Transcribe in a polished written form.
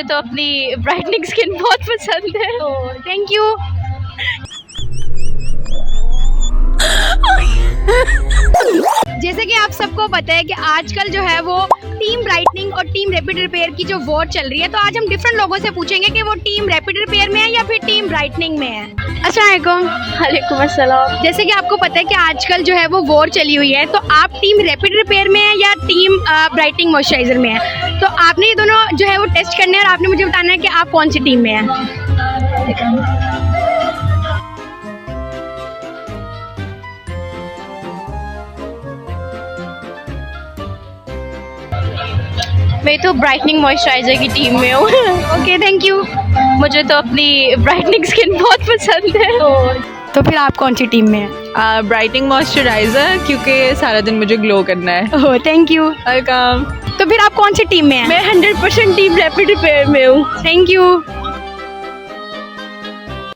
मुझे तो अपनी ब्राइटनिंग स्किन बहुत पसंद है। Thank you. जैसे कि आप सबको पता है कि आजकल जो है वो टीम ब्राइटनिंग और टीम रैपिड रिपेयर की जो वॉर चल रही है, तो आज हम डिफरेंट लोगों से पूछेंगे कि वो टीम रैपिड रिपेयर में है या फिर टीम ब्राइटनिंग में है। अस्सलाम वालेकुम। वालेकुम अस्सलाम। जैसे कि आपको पता है कि आजकल जो है वो वॉर चली हुई है, तो आप टीम रैपिड रिपेयर में है या टीम ब्राइटनिंग मॉइस्चराइजर में है? तो आपने ये दोनों जो है वो टेस्ट करने हैं और आपने मुझे बताना है कि आप कौन सी टीम में है। मैं तो ब्राइटनिंग मॉइस्चराइजर की टीम में हूँ। Okay thank you. मुझे तो अपनी ब्राइटनिंग स्किन बहुत पसंद है। तो फिर आप कौन सी टीम में है? ब्राइटनिंग मॉइस्चराइजर, क्योंकि सारा दिन मुझे ग्लो करना है। Oh thank you. वेलकम। तो फिर आप कौन सी टीम में हैं? मैं 100% टीम रैपिड रिपेयर में हूँ। Thank you.